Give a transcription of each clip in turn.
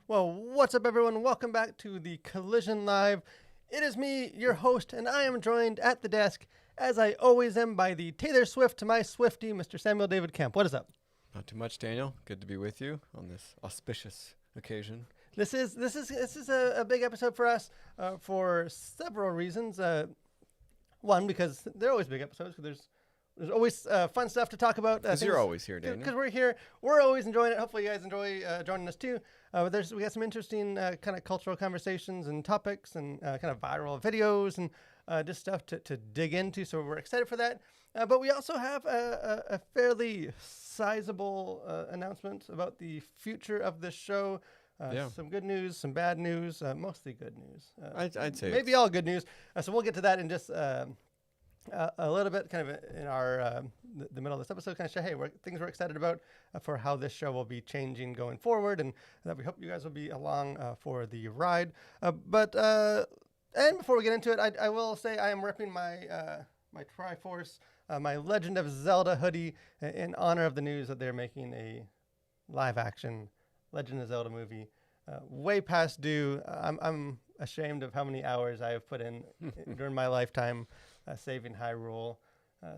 Well, what's up, everyone? Welcome back to the Collision Live. It is me, your host, and I am joined at the desk, as I always am, by the Taylor Swift to my Swiftie, Mr. Samuel David Kemp. What is up? Not too much, Daniel. Good to be with you on this auspicious occasion. This is a big episode for us for several reasons. One, because they're always big episodes, because there's always fun stuff to talk about. Because you're always here, Daniel. Because we're here. We're always enjoying it. Hopefully you guys enjoy joining us too. We got some interesting kind of cultural conversations and topics and kind of viral videos and just stuff to dig into. So we're excited for that. But we also have a fairly sizable announcement about the future of this show. Some good news, some bad news, mostly good news. I'd say maybe all good news. So we'll get to that in just a little bit, kind of in our the middle of this episode, kind of say, hey, things we're excited about for how this show will be changing going forward, and that we hope you guys will be along for the ride. And before we get into it, I will say I am repping my my Triforce, my Legend of Zelda hoodie in honor of the news that they're making a live-action Legend of Zelda movie. Way past due. I'm ashamed of how many hours I have put in during my lifetime saving Hyrule.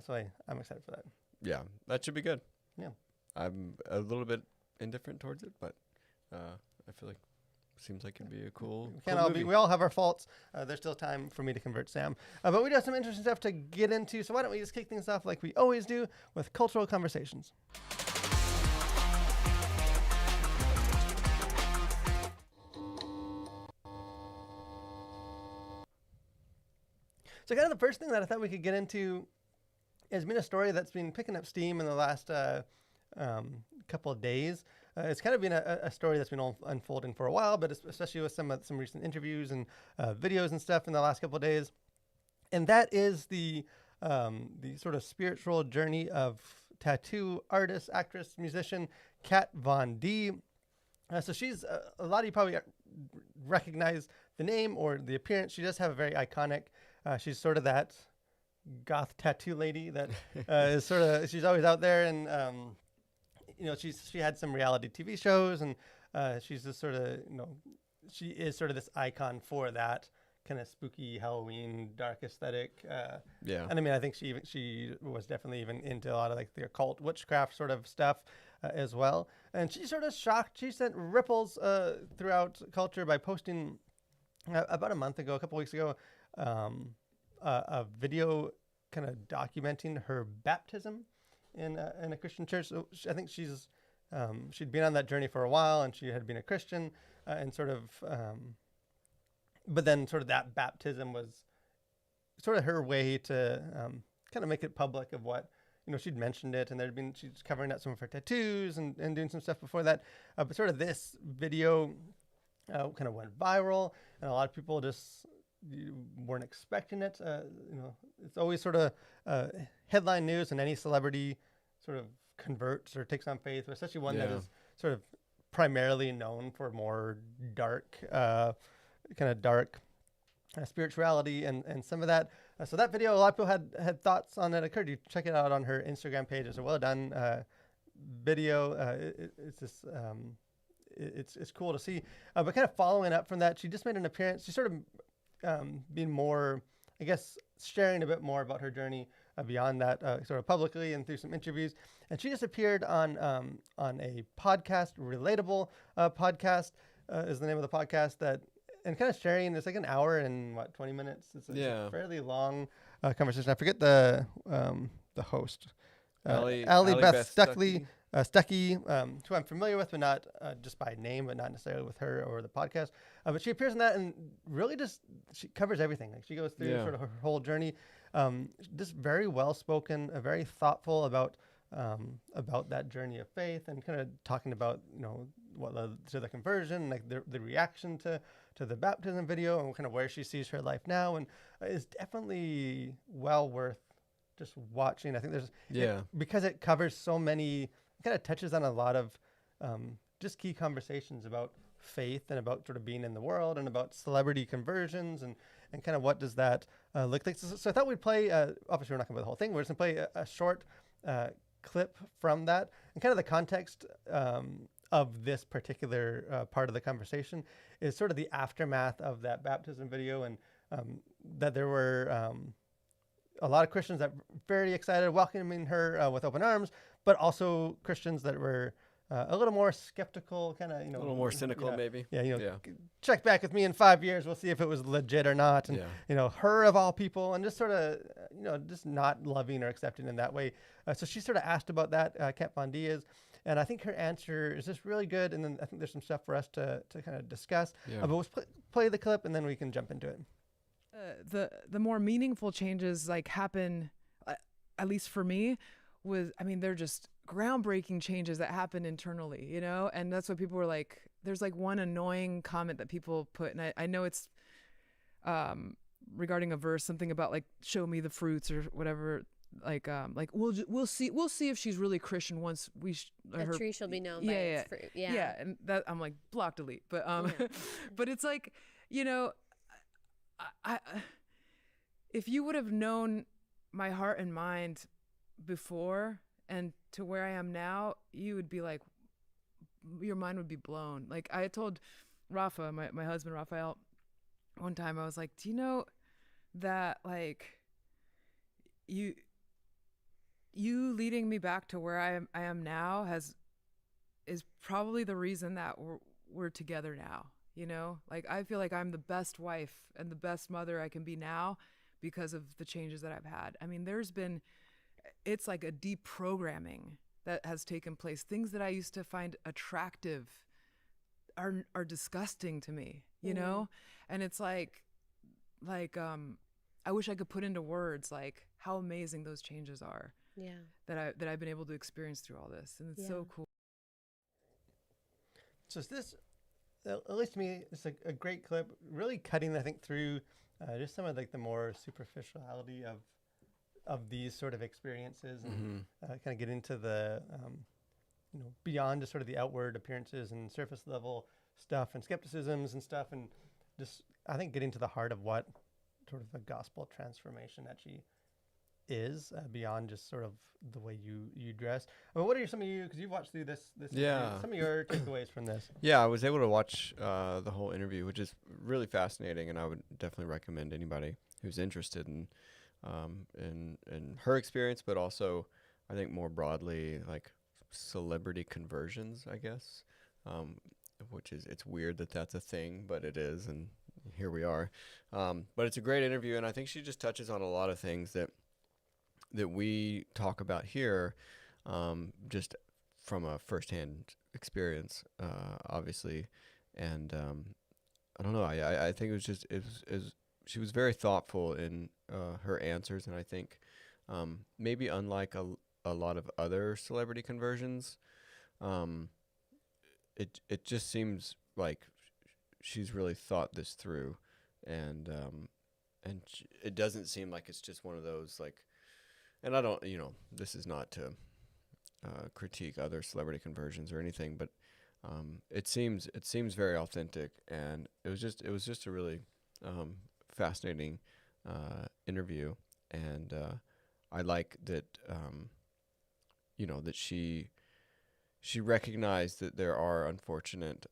So I'm excited for that. Yeah, that should be good. Yeah. I'm a little bit indifferent towards it, but I feel like it seems like it'd be a cool movie. We all have our faults. There's still time for me to convert Sam. But we do have some interesting stuff to get into. So why don't we just kick things off like we always do with cultural conversations. So kind of the first thing that I thought we could get into has been a story that's been picking up steam in the last couple of days. It's kind of been a story that's been unfolding for a while, but especially with some recent interviews and videos and stuff in the last couple of days. And that is the sort of spiritual journey of tattoo artist, actress, musician Kat Von D. So she's a lot of you probably recognize the name or the appearance. She does have a very iconic. She's sort of that goth tattoo lady that is sort of, she's always out there, and she had some reality TV shows, and she's just sort of, she is sort of this icon for that kind of spooky Halloween dark aesthetic. Yeah. And I mean, I think she was definitely even into a lot of like the occult witchcraft sort of stuff as well. And she sort of she sent ripples throughout culture by posting about a couple weeks ago, a video kind of documenting her baptism in a Christian church. So I think she'd been on that journey for a while, and she had been a Christian, and sort of, but then sort of that baptism was sort of her way to kind of make it public of what, she'd mentioned it, and she's covering up some of her tattoos and doing some stuff before that. But sort of this video kind of went viral, and a lot of people just weren't expecting it. It's always sort of headline news, and any celebrity sort of converts or takes on faith, especially one that is sort of primarily known for more dark, kind of dark spirituality and some of that. So that video, a lot of people had thoughts on it. I encourage you to check it out on her Instagram page. It's a well done video. It's just it's cool to see. But kind of following up from that, she just made an appearance. She sort of being more, I guess, sharing a bit more about her journey beyond that, sort of publicly and through some interviews. And she just appeared on a podcast, Relatable podcast is the name of the podcast, and kind of sharing. It's like an hour and 20 minutes. It's a fairly long conversation. I forget the host, Allie Beth Stuckey, who I'm familiar with, but not just by name, but not necessarily with her or the podcast. But she appears in that, and really she covers everything. Like, she goes through sort of her whole journey. Just very well spoken, very thoughtful about that journey of faith, and kind of talking about what led to the conversion, like the reaction to the baptism video, and kind of where she sees her life now, and is definitely well worth just watching. I think because it covers so many, kind of touches on a lot of just key conversations about faith and about sort of being in the world and about celebrity conversions and kind of what does that look like. So I thought we'd play, obviously we're not going to play the whole thing, we're just going to play a short clip from that and kind of the context of this particular part of the conversation is sort of the aftermath of that baptism video, and that there were a lot of Christians that were very excited, welcoming her with open arms, but also Christians that were a little more skeptical, kind of, A little more cynical, maybe. Yeah, Yeah. check back with me in 5 years. We'll see if it was legit or not. And, her of all people, and just sort of, just not loving or accepting in that way. So she sort of asked about that, Kat Von D is. And I think her answer is just really good. And then I think there's some stuff for us to kind of discuss. But let's play the clip, and then we can jump into it. The more meaningful changes happen, at least for me, they're just groundbreaking changes that happen internally, and that's what people were like. There's one annoying comment that people put, and I know it's regarding a verse, something about show me the fruits or whatever, we'll see if she's really Christian once a tree shall be known by its fruit. Yeah, and that I'm block delete, but but it's I if you would have known my heart and mind before and to where I am now, you would be your mind would be blown. I told Rafa, my husband Raphael, one time, I was like, do you know that you leading me back to where I am now is probably the reason that we're together now. I feel like I'm the best wife and the best mother I can be now because of the changes that I've had. It's like a deprogramming that has taken place. Things that I used to find attractive are disgusting to me, and it's I wish I could put into words how amazing those changes are. Yeah. That I've been able to experience through all this, and it's so cool. So is this, at least to me, it's a great clip, really cutting, I think, through just some of the more superficiality of these sort of experiences, and kind of get into the beyond just sort of the outward appearances and surface level stuff and skepticisms and stuff, and just I think getting to the heart of what sort of the gospel transformation that she is, beyond just sort of the way you dress. What are some of you, because you've watched through this interview, some of your takeaways from this? Yeah, I was able to watch the whole interview, which is really fascinating, and I would definitely recommend anybody who's interested in her experience, but also I think more broadly celebrity conversions, I guess, which is, it's weird that that's a thing, but it is, and here we are. But it's a great interview, and I think she just touches on a lot of things that we talk about here, just from a firsthand experience, obviously. And I don't know, I think it was she was very thoughtful in her answers, and I think maybe unlike a lot of other celebrity conversions, it just seems like she's really thought this through, and it doesn't seem like it's just one of those and I don't, this is not to critique other celebrity conversions or anything, but it seems very authentic, and it was just a really fascinating interview, and I like that that she recognized that there are unfortunate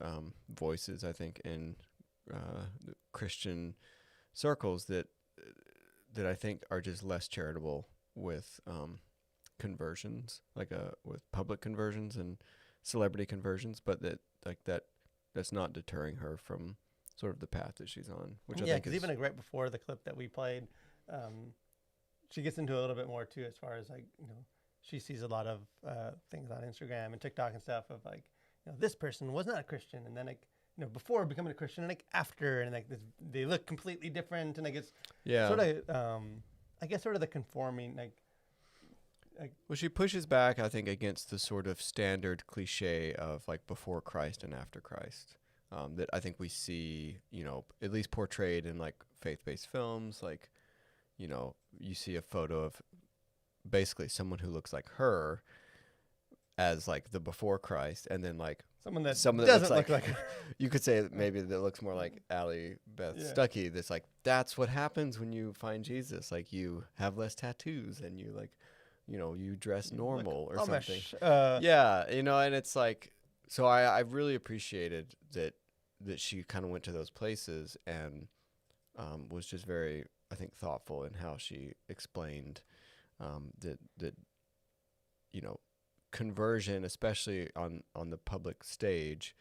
voices, I think, in Christian circles that I think are just less charitable with conversions, with public conversions and celebrity conversions, but that's not deterring her from sort of the path that she's on, which I think because even right before the clip that we played, she gets into a little bit more too, as far as she sees a lot of things on Instagram and TikTok and stuff of this person was not a Christian, and then before becoming a Christian, and after, and they look completely different, and it's sort of I guess sort of the conforming well, she pushes back, I think, against the sort of standard cliche of before Christ and after Christ, that I think we see, at least portrayed in faith-based films. You see a photo of basically someone who looks like her as the before Christ, and then someone that doesn't look like her. You could say maybe that looks more like Allie Beth Stuckey. That's what happens when you find Jesus. You have less tattoos, and you you dress normal or something. And and it's so I really appreciated that she kind of went to those places and was just very, I think, thoughtful in how she explained that you know, conversion, especially on the public stage,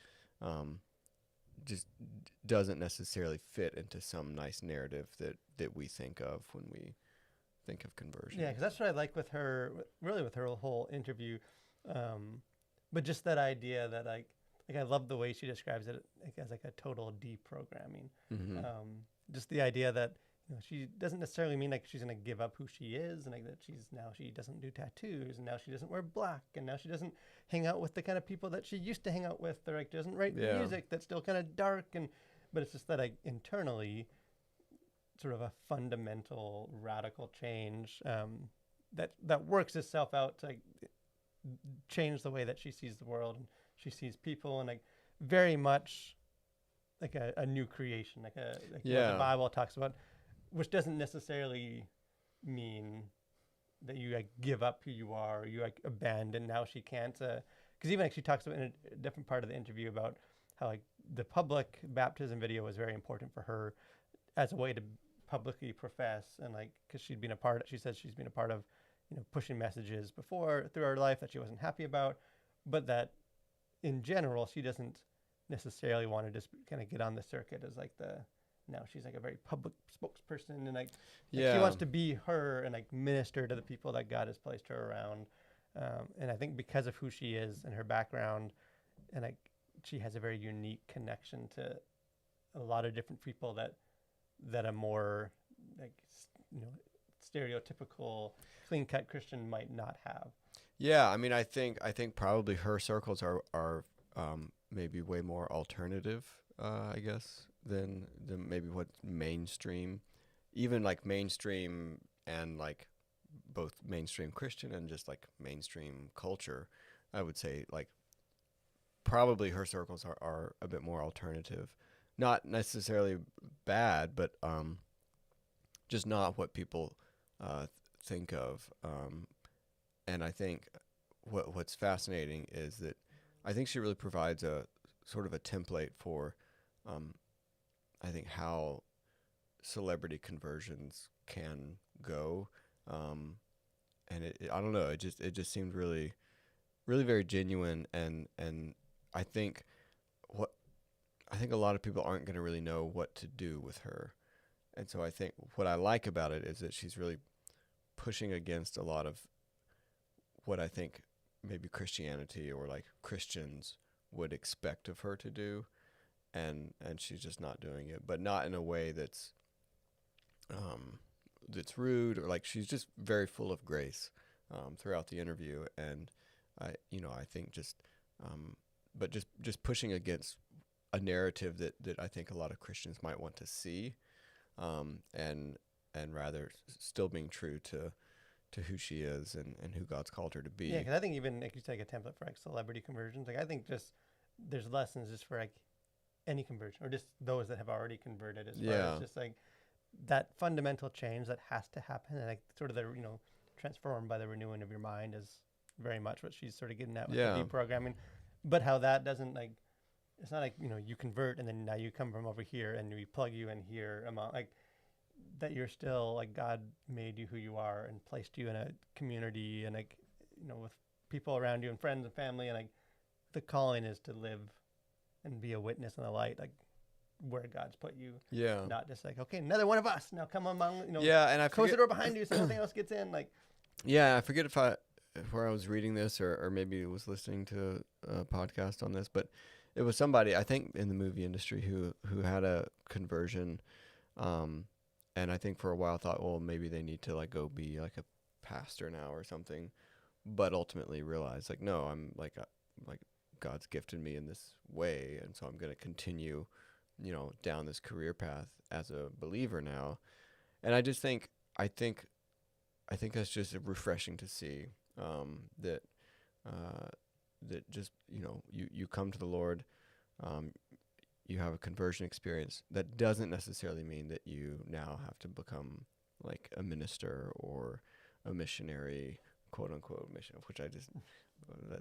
just doesn't necessarily fit into some nice narrative that we think of when we think of conversion. Yeah, because that's what I like with her, really with her whole interview. But just that idea that like I love the way she describes it like, as like a total deprogramming. Mm-hmm. Just the idea that she doesn't necessarily mean like she's gonna give up who she is, and like that she doesn't do tattoos, and now she doesn't wear black, and now she doesn't hang out with the kind of people that she used to hang out with, or like doesn't write music that's still kind of dark, but it's just that like internally, sort of a fundamental radical change that works itself out to like change the way that she sees the world and she sees people, and like very much like a new creation, like what the Bible talks about, which doesn't necessarily mean that you like give up who you are, or you like abandon. Now she can't, because even like she talks about in a different part of the interview about how like the public baptism video was very important for her as a way to publicly profess, and like because she says she's been a part of pushing messages before through her life that she wasn't happy about, but that in general she doesn't necessarily want to just kind of get on the circuit as like now she's like a very public spokesperson, and like she wants to be her and like minister to the people that God has placed her around, and I think because of who she is and her background, and like she has a very unique connection to a lot of different people that a more like stereotypical clean cut Christian might not have. Yeah, I mean, I think probably her circles are maybe way more alternative, I guess, than maybe what mainstream, even like mainstream and like both mainstream Christian and just like mainstream culture. I would say like probably her circles are a bit more alternative, not necessarily bad, but just not what people think of. And I think what's fascinating is that I think she really provides a sort of a template for, I think, how celebrity conversions can go. And I don't know, it just seemed really, really very genuine. And I think a lot of people aren't going to really know what to do with her. And so I think what I like about it is that she's really pushing against a lot of what I think maybe Christianity or like Christians would expect of her to do, and she's just not doing it, but not in a way that's rude, or like she's just very full of grace throughout the interview. And I think but just pushing against a narrative that I think a lot of Christians might want to see, and rather still being true to who she is and who God's called her to be. Yeah, because I think even if you take a template for like celebrity conversions, like I think just there's lessons just for like any conversion, or just those that have already converted, as far as just like that fundamental change that has to happen, and like sort of the transformed by the renewing of your mind is very much what she's sort of getting at with the deprogramming. But how that doesn't like, it's not like you convert and then now you come from over here and we plug you in here, like that you're still like God made you who you are and placed you in a community, and like with people around you and friends and family, and like the calling is to live and be a witness and a light, like where God's put you. Yeah. Not just like, okay, another one of us now, come among Yeah, and I close the door behind you so nothing else gets in. Like. Yeah, I forget where I was reading this or maybe was listening to a podcast on this, but it was somebody I think in the movie industry who had a conversion. And I think for a while thought, well, maybe they need to like go be like a pastor now or something, but ultimately realized like, no, I'm like God's gifted me in this way, and so I'm going to continue, down this career path as a believer now. And I think that's just refreshing to see, that just you come to the Lord. You have a conversion experience. That doesn't necessarily mean that you now have to become like a minister or a missionary, quote unquote mission, which I just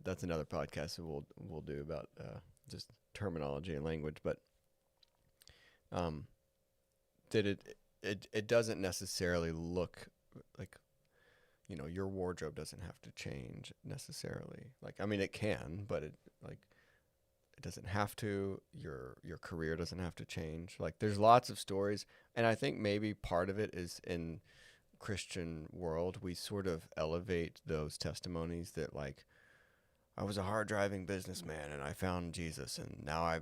that's another podcast that we'll do about just terminology and language. But that it doesn't necessarily look like, you know, your wardrobe doesn't have to change necessarily. Like, I mean, it can, but it doesn't have to. Your career doesn't have to change. Like, there's lots of stories, and I think maybe part of it is in Christian world, we sort of elevate those testimonies that, like, I was a hard driving businessman and I found Jesus, and now I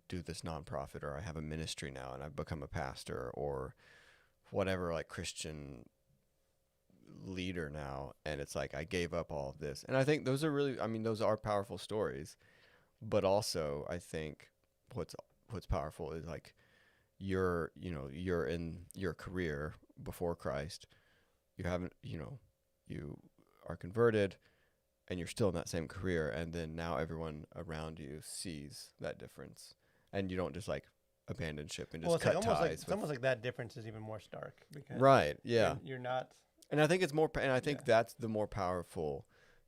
do this nonprofit, or I have a ministry now and I've become a pastor, or whatever, like, Christian leader now, and it's like I gave up all of this. And I think those are powerful stories, but also I think what's powerful is, like, you're in your career before Christ, you are converted and you're still in that same career, and then now everyone around you sees that difference, and you don't just, like, abandon ship and just cut ties. It's almost like that difference is even more stark, because right, yeah, you're not. And I think it's more, and I think that's the more powerful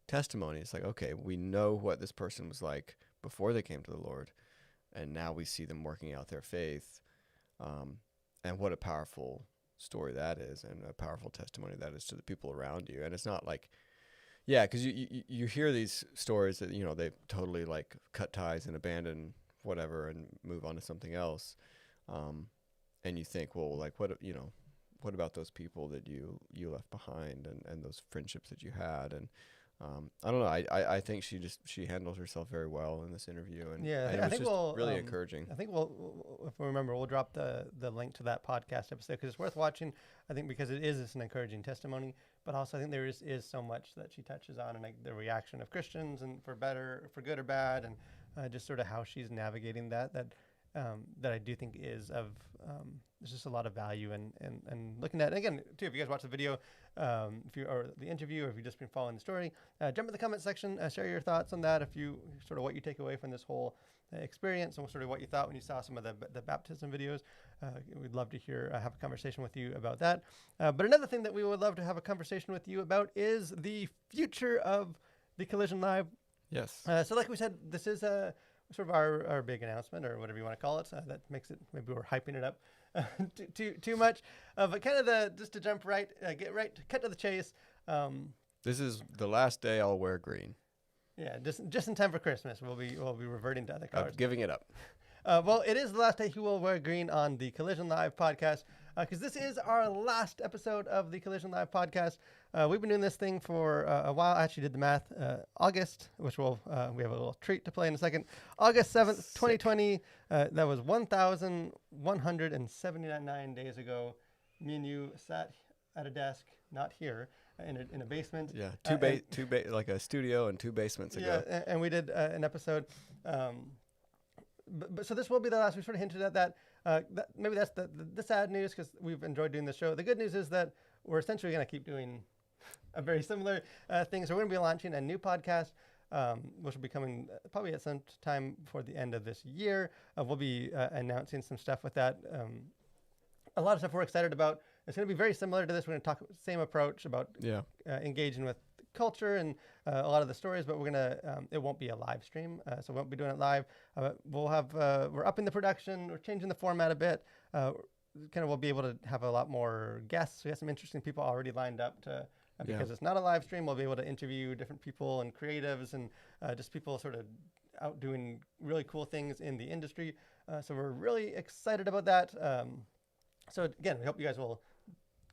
testimony. It's like, okay, we know what this person was like before they came to the Lord, and now we see them working out their faith, and what a powerful story that is, and a powerful testimony that is to the people around you. And it's not like, yeah, because you hear these stories that, you know, they totally, like, cut ties and abandon whatever and move on to something else, and you think, well, like, what about those people that you left behind, and those friendships that you had? And I don't know. I think she handled herself very well in this interview, and I think we'll really encouraging. I think we'll, if we remember, we'll drop the link to that podcast episode, because it's worth watching. I think because it is an encouraging testimony, but also I think there is so much that she touches on, and, like, the reaction of Christians, and for good or bad, and just sort of how she's navigating that I do think is of there's just a lot of value and looking at. And again, too, if you guys watch the video, or the interview, or if you've just been following the story, jump in the comment section, share your thoughts on that. If you sort of what you take away from this whole experience, and sort of what you thought when you saw some of the baptism videos. We'd love to have a conversation with you about that. But another thing that we would love to have a conversation with you about is the future of the Collision Live. Yes. So like we said, this is sort of our big announcement, or whatever you want to call it. That makes it, maybe we're hyping it up too much. But kind of just to jump cut to the chase. This is the last day I'll wear green. Yeah, just in time for Christmas. We'll be reverting to other cars. I'm giving it up. Well, it is the last day he will wear green on the Collision Live podcast, because this is our last episode of the Collision Live podcast. We've been doing this thing for a while. I actually did the math. August, which we have a little treat to play in a second. August 7th, 2020. That was 1,179 days ago. Me and you sat at a desk, not here, in a basement. Yeah, like a studio and two basements ago. Yeah, and we did an episode. But so this will be the last. We sort of hinted at that. Maybe that's the sad news, because we've enjoyed doing this show. The good news is that we're essentially going to keep doing a very similar thing. So we're going to be launching a new podcast, which will be coming probably at some time before the end of this year. We'll be announcing some stuff with that. A lot of stuff we're excited about. It's going to be very similar to this. We're going to talk same approach about engaging with culture and a lot of the stories, but it won't be a live stream, so we won't be doing it live. We're upping the production, we're changing the format a bit. We'll be able to have a lot more guests. We have some interesting people already lined up because it's not a live stream. We'll be able to interview different people and creatives, and just people sort of out doing really cool things in the industry. So we're really excited about that. So again, we hope you guys will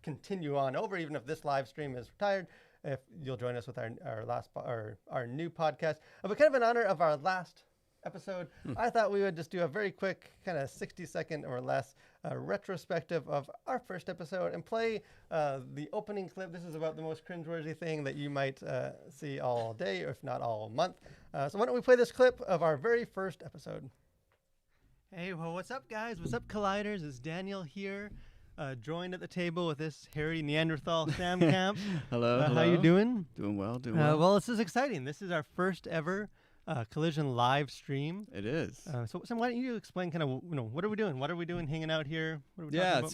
continue on over, even if this live stream is retired. If you'll join us with our new podcast. But kind of in honor of our last episode, I thought we would just do a very quick kind of 60-second or less retrospective of our first episode, and play the opening clip. This is about the most cringeworthy thing that you might see all day, or if not all month. So why don't we play this clip of our very first episode. Hey, well, what's up, guys? What's up, Colliders? It's Daniel here. Joined at the table with this hairy Neanderthal Sam Camp. Hello, hello. How you doing? Doing well, doing well. Well, this is exciting. This is our first ever Collision live stream. It is. So Sam, why don't you explain kind of, what are we doing? What are we doing hanging out here? What are we talking about?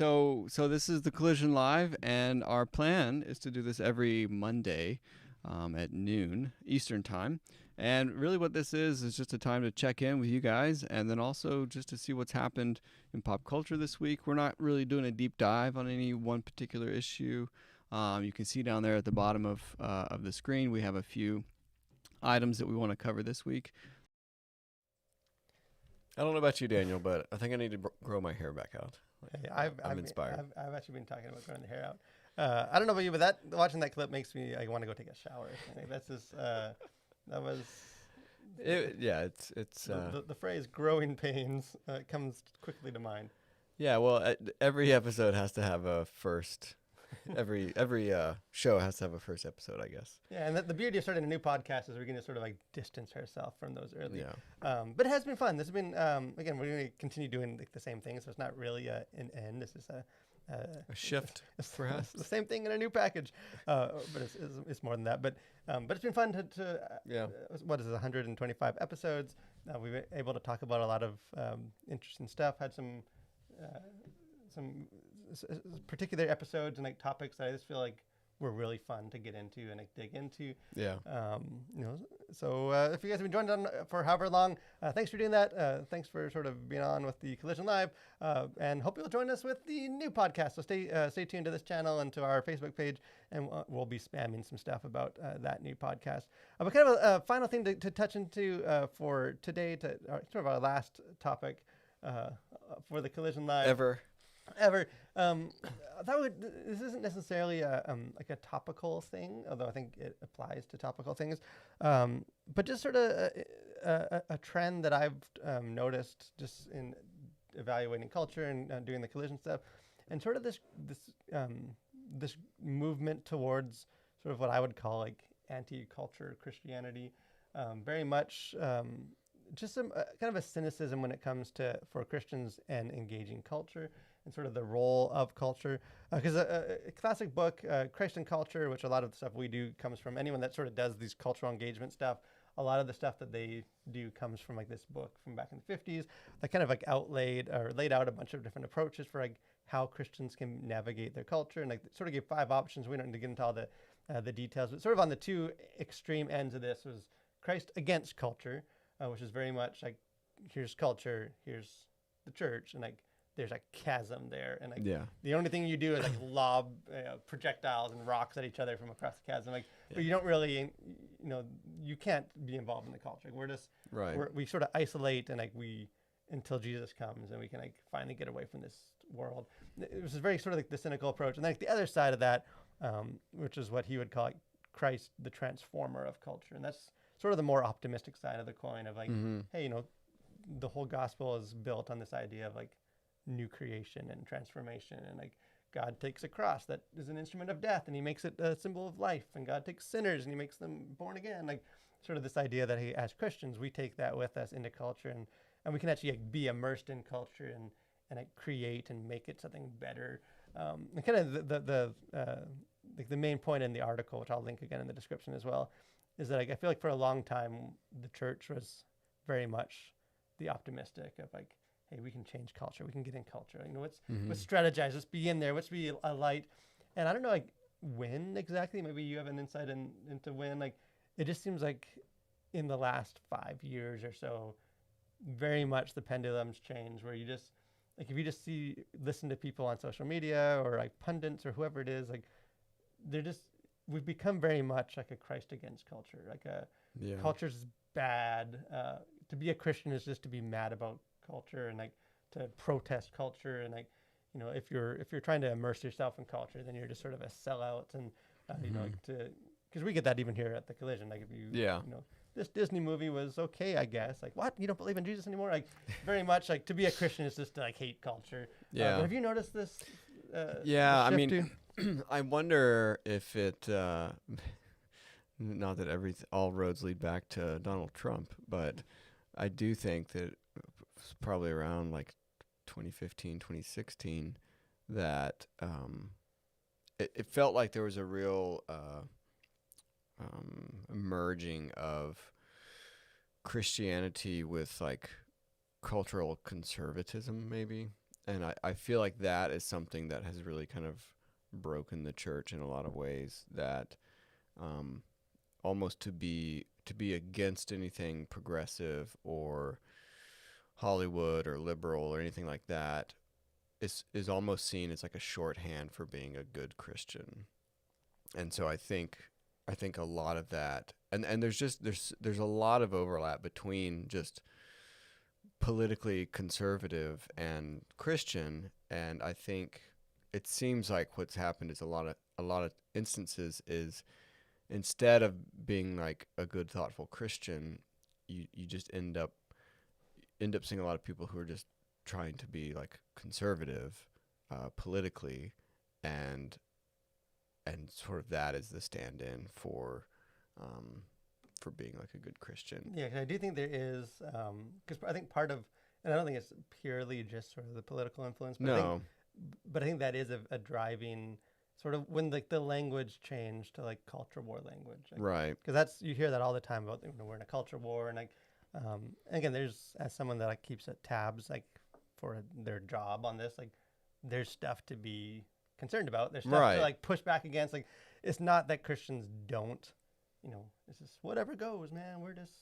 So this is the Collision Live, and our plan is to do this every Monday. at noon Eastern time. And really what this is just a time to check in with you guys, and then also just to see what's happened in pop culture this week. We're not really doing a deep dive on any one particular issue. You can see down there at the bottom of the screen, we have a few items that we want to cover this week. I don't know about you, Daniel, but I think I need to grow my hair back out. I'm inspired. I've actually been talking about growing the hair out. I don't know about you, but watching that clip makes me want to go take a shower. That's just that was. It's the phrase "growing pains" comes quickly to mind. Yeah, well, every episode has to have a first. Every show has to have a first episode, I guess. Yeah, and the beauty of starting a new podcast is we can just sort of like distance ourselves from those early. Yeah. But it has been fun. This has been again, we're going to continue doing like the same thing, so it's not really an end. This is a shift, perhaps. The same thing in a new package, but it's more than that. But it's been fun to what is it, 125 episodes. We were able to talk about a lot of interesting stuff. Had some particular episodes and like topics that I just feel like were really fun to get into and like dig into. Yeah. So if you guys have been joined on for however long, thanks for doing that. Thanks for sort of being on with the Collision Live, and hope you'll join us with the new podcast. So stay tuned to this channel and to our Facebook page, and we'll be spamming some stuff about that new podcast. But kind of a final thing to touch into for today, sort of our last topic for the Collision Live Ever. This isn't necessarily like a topical thing, although I think it applies to topical things. But just sort of a trend that I've noticed just in evaluating culture and doing the collision stuff, and sort of this movement towards sort of what I would call like anti-culture Christianity, very much. Just some kind of a cynicism when it comes for Christians and engaging culture and sort of the role of culture. Because a classic book, Christ and Culture, which a lot of the stuff we do comes from anyone that sort of does these cultural engagement stuff. A lot of the stuff that they do comes from like this book from back in the 50s that kind of like laid out a bunch of different approaches for like how Christians can navigate their culture, and like sort of gave 5 options. We don't need to get into all the details, but sort of on the two extreme ends of this was Christ against culture, which is very much like, here's culture, here's the church, and like there's a chasm there, and like the only thing you do is like lob projectiles and rocks at each other from across the chasm, like but you don't really, you can't be involved in the culture. We're just we sort of isolate, and like until Jesus comes and we can like finally get away from this world. It was very sort of like the cynical approach, and then like the other side of that, which is what he would call like Christ the transformer of culture, and that's sort of the more optimistic side of the coin of like, hey, the whole gospel is built on this idea of like new creation and transformation, and like God takes a cross that is an instrument of death and he makes it a symbol of life, and God takes sinners and he makes them born again. Like sort of this idea that as Christians, we take that with us into culture, and we can actually like be immersed in culture and like create and make it something better. And kind of the main point in the article, which I'll link again in the description as well, is that like, I feel like for a long time, the church was very much the optimistic of like, hey, we can change culture. We can get in culture. Let's strategize. Let's be in there. Let's be a light. And I don't know, like when exactly, maybe you have an insight into when, like, it just seems like in the last 5 years or so, very much the pendulum's changed, where you just, like, if you just listen to people on social media or like pundits or whoever it is, like we've become very much like a Christ against culture. Like culture's bad. To be a Christian is just to be mad about culture and like to protest culture, and like, if you're trying to immerse yourself in culture, then you're just sort of a sellout, and because we get that even here at the Collision. Like if this Disney movie was okay, I guess. Like, what? You don't believe in Jesus anymore? Like, very much like to be a Christian is just to like hate culture. Yeah. But have you noticed this? I mean, I wonder if it. Not that all roads lead back to Donald Trump, but I do think that it's probably around like 2015, 2016 that it felt like there was a real merging of Christianity with like cultural conservatism, maybe. And I feel like that is something that has really kind of broken the church in a lot of ways, that almost to be against anything progressive or Hollywood or liberal or anything like that is almost seen as like a shorthand for being a good Christian. And so I think a lot of that, and there's a lot of overlap between just politically conservative and Christian, and I think it seems like what's happened is a lot of instances is, instead of being like a good thoughtful Christian, you just end up seeing a lot of people who are just trying to be like conservative politically, and sort of that is the stand-in for being like a good Christian. Yeah, 'cause I do think there is, because I think part of, and I don't think it's purely just sort of the political influence, but I think that is a driving sort of when like the language changed to like culture war language, like, right? Because you hear that all the time about, we're in a culture war, and like again, there's, as someone that like keeps tabs like for their job on this, like there's stuff to be concerned about. There's stuff to like push back against. Like it's not that Christians don't, it's just whatever goes, man. We're just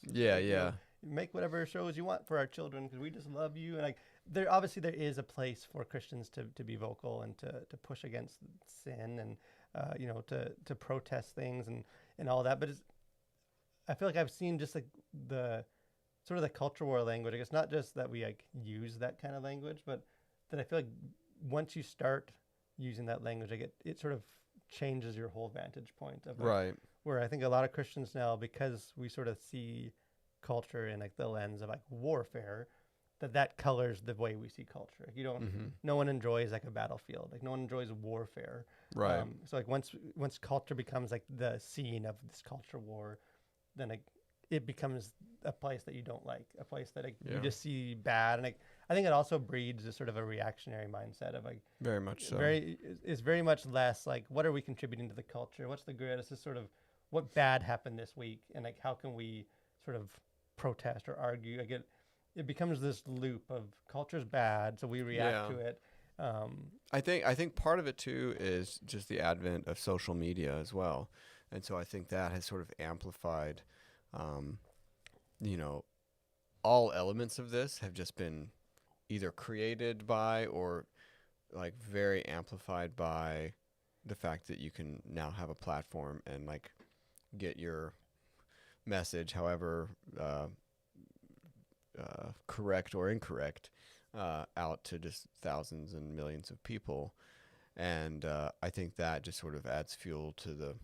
make whatever shows you want for our children because we just love you. And like there obviously there is a place for Christians to be vocal and to push against sin and to protest things and all that. But I feel like I've seen just like the sort of the culture war language. Like it's not just that we like use that kind of language, but that I feel like once you start using that language, like it sort of changes your whole vantage point of like, where I think a lot of Christians now, because we sort of see culture in like the lens of like warfare, that colors the way we see culture. Like you don't, no one enjoys like a battlefield. Like no one enjoys warfare. Right. So like once culture becomes like the scene of this culture war, then like it becomes a place that you don't like, a place that like, you just see bad. And like I think it also breeds a sort of a reactionary mindset of like very much so. It's very much less like what are we contributing to the culture? What's the good? It's just sort of what bad happened this week, and like how can we sort of protest or argue? Like it becomes this loop of culture's bad, so we react to it. I think part of it too is just the advent of social media as well, and so I think that has sort of amplified. All elements of this have just been either created by or like very amplified by the fact that you can now have a platform and like get your message, however correct or incorrect, out to just thousands and millions of people. And I think that just sort of adds fuel to the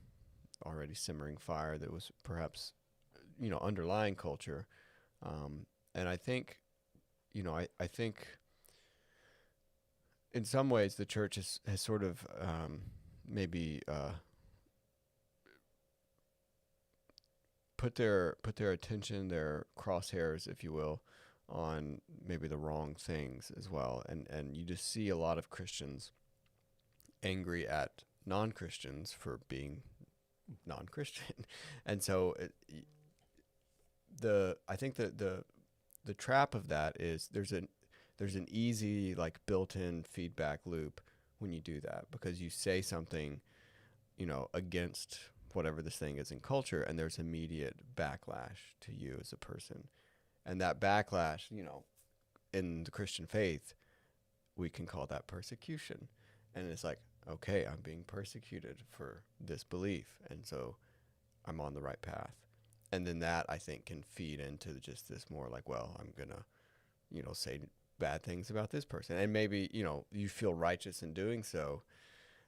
already simmering fire that was perhaps underlying culture. And I think I think in some ways the church has sort of maybe put their attention, their crosshairs, if you will, on maybe the wrong things as well. And you just see a lot of Christians angry at non-Christians for being non-Christian. And so I think that the trap of that is there's an easy like built-in feedback loop when you do that, because you say something against whatever this thing is in culture, and there's immediate backlash to you as a person. And that backlash, in the Christian faith, we can call that persecution. And it's like, okay, I'm being persecuted for this belief, and so I'm on the right path. And then that, I think, can feed into just this more like, well, I'm going to, say bad things about this person. And maybe, you feel righteous in doing so.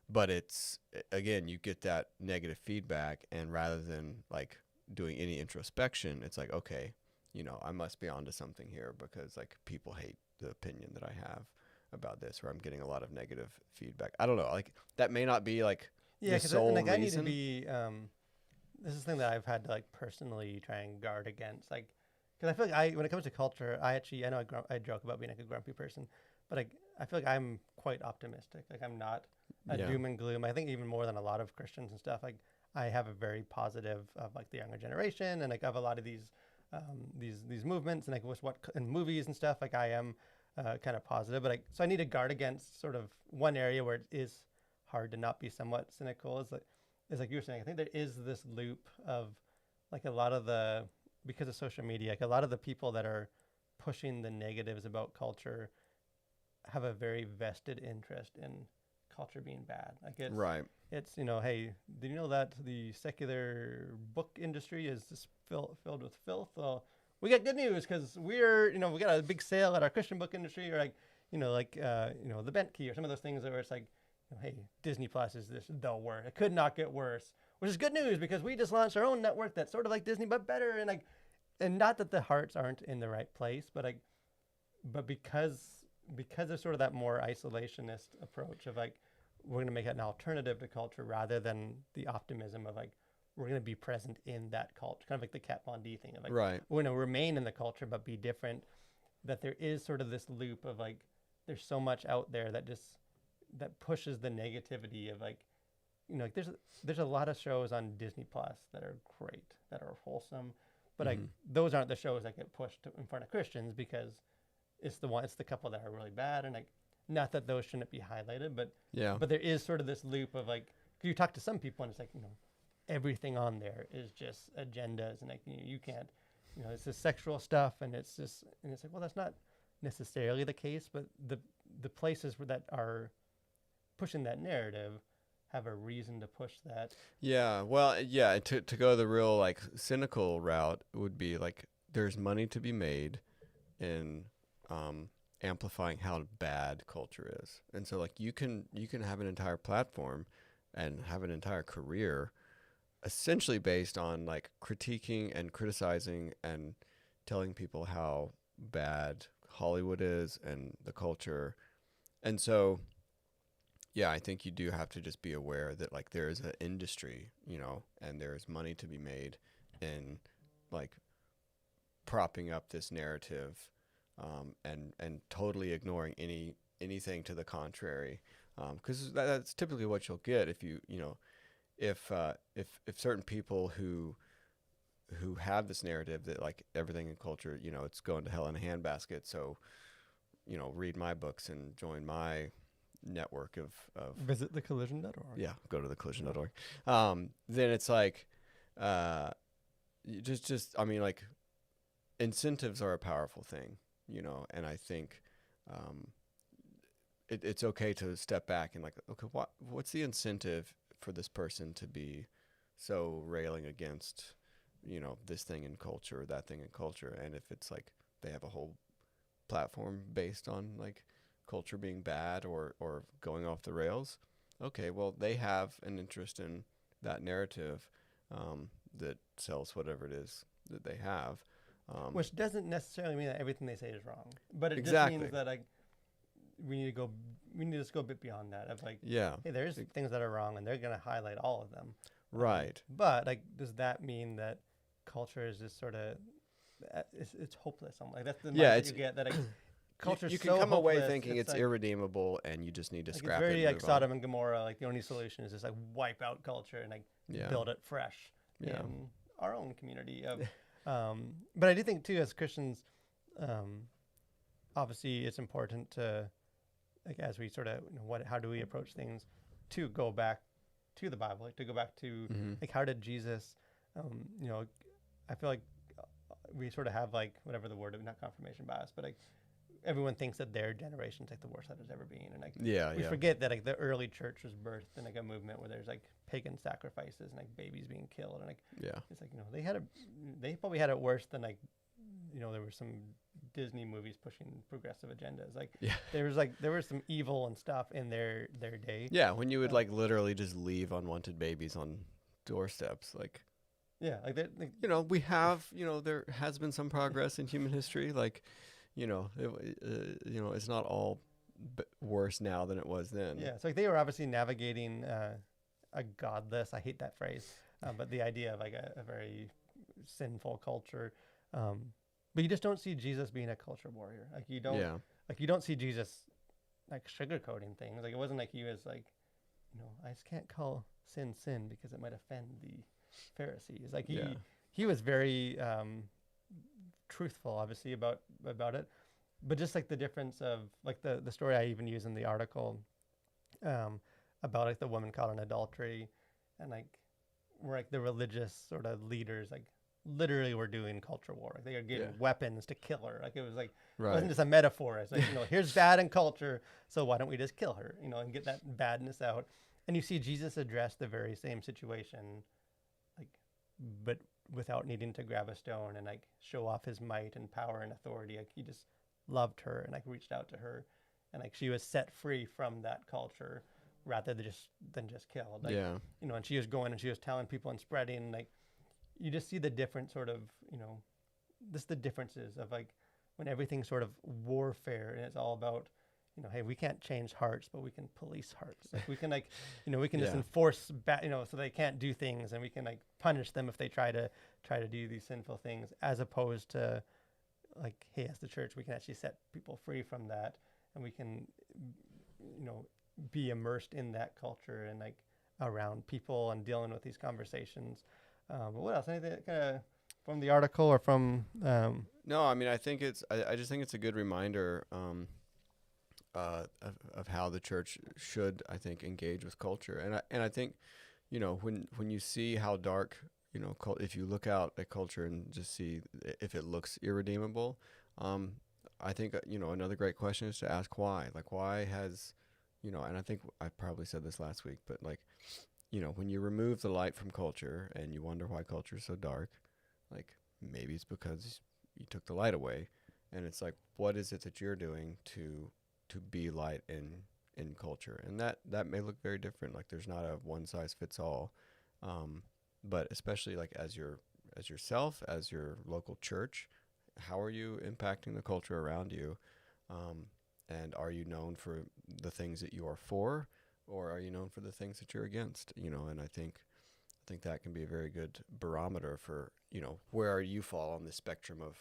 But it's, again, you get that negative feedback. And rather than, like, doing any introspection, it's like, okay, I must be onto something here because, like, people hate the opinion that I have about this, or I'm getting a lot of negative feedback. I don't know. Like, that may not be, like, the sole reason. I need to be... this is something that I've had to like personally try and guard against, like, because I feel like when it comes to culture, I know I joke about being like a grumpy person, but I feel like I'm quite optimistic. Like I'm not a doom and gloom. I think even more than a lot of Christians and stuff. Like I have a very positive of like the younger generation, and like I have a lot of these movements, and like with what in movies and stuff. Like I am kind of positive, but so I need to guard against sort of one area where it is hard to not be somewhat cynical. Is like you were saying, I think there is this loop of like a lot of the, because of social media, like a lot of the people that are pushing the negatives about culture have a very vested interest in culture being bad. Like Right. it's hey, did you know that the secular book industry is just filled with filth? Well, we got good news because we're we got a big sale at our Christian book industry, or like the Bent Key or some of those things where it's like, hey, Disney Plus is this the worst. It could not get worse, which is good news because we just launched our own network that's sort of like Disney but better, and not that the hearts aren't in the right place, but because there's sort of that more isolationist approach of like, we're going to make it an alternative to culture rather than the optimism of like, we're going to be present in that culture, kind of like the Kat Von D thing of like, Right. we're going to remain in the culture but be different. That there is sort of this loop of like, there's so much out there that pushes the negativity of like, like there's a lot of shows on Disney Plus that are great, that are wholesome, but like those aren't the shows that get pushed in front of Christians because it's the couple that are really bad, and like, not that those shouldn't be highlighted, but there is sort of this loop of like, 'cause you talk to some people and it's like, everything on there is just agendas, and like you can't, it's this sexual stuff, and it's like, well, that's not necessarily the case, but the places that are pushing that narrative have a reason to push that. Yeah. Well, yeah. To go the real like cynical route would be like, there's money to be made in amplifying how bad culture is, and so like you can have an entire platform and have an entire career essentially based on like critiquing and criticizing and telling people how bad Hollywood is and the culture. And so yeah, I think you do have to just be aware that like there is an industry, and there is money to be made in like propping up this narrative, and totally ignoring anything to the contrary, because that's typically what you'll get if if certain people who have this narrative that like everything in culture, it's going to hell in a handbasket. So, read my books and join my network of visit thecollision.org. Yeah, go to thecollision.org. Then it's like, I mean, like, incentives are a powerful thing, and I think it's okay to step back and like, okay, what's the incentive for this person to be so railing against, this thing in culture, that thing in culture? And if it's like they have a whole platform based on like culture being bad or going off the rails, okay, well, they have an interest in that narrative that sells whatever it is that they have. Which doesn't necessarily mean that everything they say is wrong, but it Exactly. just means that like we need to just go a bit beyond that of like, Yeah. hey, there's things that are wrong, and they're going to highlight all of them. Right. But like, does that mean that culture is just sort of it's hopeless? Like that's the mindset you get that like, culture. You can come away thinking it's like, irredeemable, and you just need to scrap it. It's very like Sodom and Gomorrah. Like the only solution is just like wipe out culture and like build it fresh in our own community of. But I do think too, as Christians, obviously it's important to, like, as we sort of, how do we approach things, to go back to the Bible, like to go back to like, how did Jesus, I feel like we sort of have like, whatever the word, not confirmation bias, but like everyone thinks that their generation's like the worst that there's ever been, and like we forget that like the early church was birthed in like a movement where there's like pagan sacrifices and like babies being killed, and like it's like they probably had it worse than like there were some Disney movies pushing progressive agendas, like there was some evil and stuff in their day. Yeah, when you would like literally just leave unwanted babies on doorsteps, like we have there has been some progress in human history, like it's not all worse now than it was then. Yeah, so like they were obviously navigating a godless, I hate that phrase, but the idea of like a very sinful culture. But you just don't see Jesus being a culture warrior. Like you don't see Jesus like sugarcoating things. Like it wasn't like he was like, I just can't call sin because it might offend the Pharisees. Like he was very truthful, obviously, about it, but just like the difference of like the story I even use in the article about like the woman caught in adultery, and like where like the religious sort of leaders like literally were doing culture war. Like, they are getting Yeah. weapons to kill her. Like, it was like, it Right. wasn't just a metaphor. It's like, here's bad in culture, so why don't we just kill her, and get that badness out. And you see Jesus address the very same situation, like, but without needing to grab a stone and like show off his might and power and authority. Like, he just loved her and like reached out to her, and like she was set free from that culture rather than just killed. Like, Yeah. and she was going and she was telling people and spreading, like, you just see the different sort of, just the differences of like when everything's sort of warfare and it's all about, hey, we can't change hearts, but we can police hearts. Like, we can like, we can just Yeah. enforce, so they can't do things, and we can like punish them if they try to do these sinful things, as opposed to like, hey, as the church, we can actually set people free from that, and we can, be immersed in that culture and like around people and dealing with these conversations. But what else? Anything kind of from the article or from? No, I mean, I think I just think it's a good reminder of how the church should, I think, engage with culture. And I think, when you see how dark, if you look out at culture and just see if it looks irredeemable, I think, another great question is to ask why. Like, why has, and I think I probably said this last week, but like, when you remove the light from culture and you wonder why culture is so dark, like, maybe it's because you took the light away. And it's like, what is it that you're doing to be light in culture? And that may look very different. Like, there's not a one size fits all. But especially like as yourself, as your local church, how are you impacting the culture around you? And are you known for the things that you are for, or are you known for the things that you're against? And I think that can be a very good barometer for, where you fall on the spectrum of,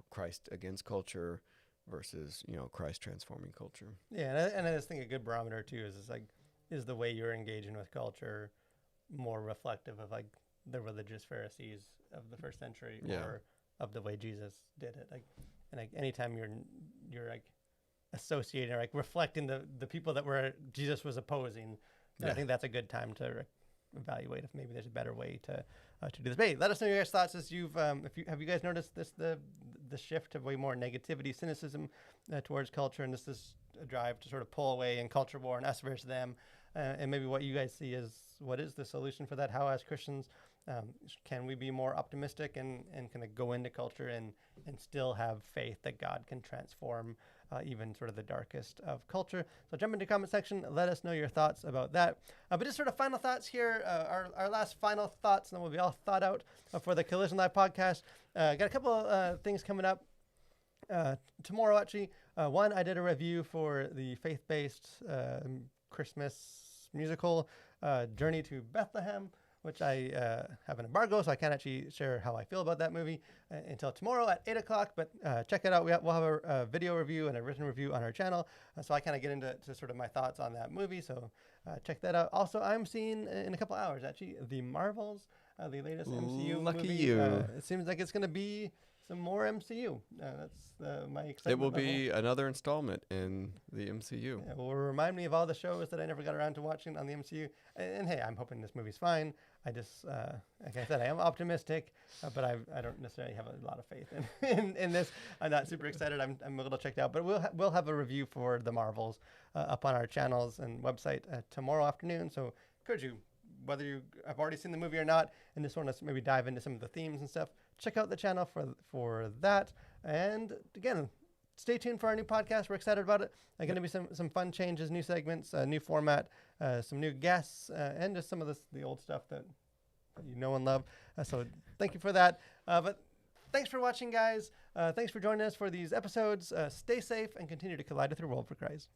Christ against culture versus, Christ transforming culture. Yeah, and I just think a good barometer too is like, is the way you're engaging with culture more reflective of like the religious Pharisees of the first century, Yeah. or of the way Jesus did it? Like, and like anytime you're like associating or like reflecting the people that Jesus was opposing, then I Yeah. think that's a good time to evaluate if maybe there's a better way to do this. But hey, let us know your guys' thoughts as have you guys noticed the shift of way more negativity, cynicism towards culture, and this is a drive to sort of pull away in culture war and us versus them, and maybe what you guys see is what is the solution for that? How, as Christians, can we be more optimistic and kind of go into culture and still have faith that God can transform even sort of the darkest of culture? So jump into the comment section. Let us know your thoughts about that. But just sort of final thoughts here, our last final thoughts, and then we'll be all thought out for the Collision Live podcast. Got a couple things coming up tomorrow, actually. One, I did a review for the faith-based Christmas musical, Journey to Bethlehem, which I have an embargo, so I can't actually share how I feel about that movie until tomorrow at 8 o'clock. But check it out. We'll have a video review and a written review on our channel. So I kind of get into sort of my thoughts on that movie. So check that out. Also, I'm seeing in a couple hours, actually, The Marvels, the latest MCU Lucky movie. you. It seems like it's going to be some more MCU. That's my excitement It will level. be another installment in the MCU. Yeah, will remind me of all the shows that I never got around to watching on the MCU. And hey, I'm hoping this movie's fine. I just, like I said, I am optimistic, but I don't necessarily have a lot of faith in this. I'm not super excited. I'm a little checked out, but we'll have a review for The Marvels up on our channels and website tomorrow afternoon. So encourage you, whether you have already seen the movie or not, and just want to maybe dive into some of the themes and stuff, check out the channel for that. And again, stay tuned for our new podcast. We're excited about it. There are going to be some fun changes, new segments, new format, some new guests, and just some of the old stuff that you know and love. So thank you for that. But thanks for watching, guys. Thanks for joining us for these episodes. Stay safe and continue to collide with your world for Christ.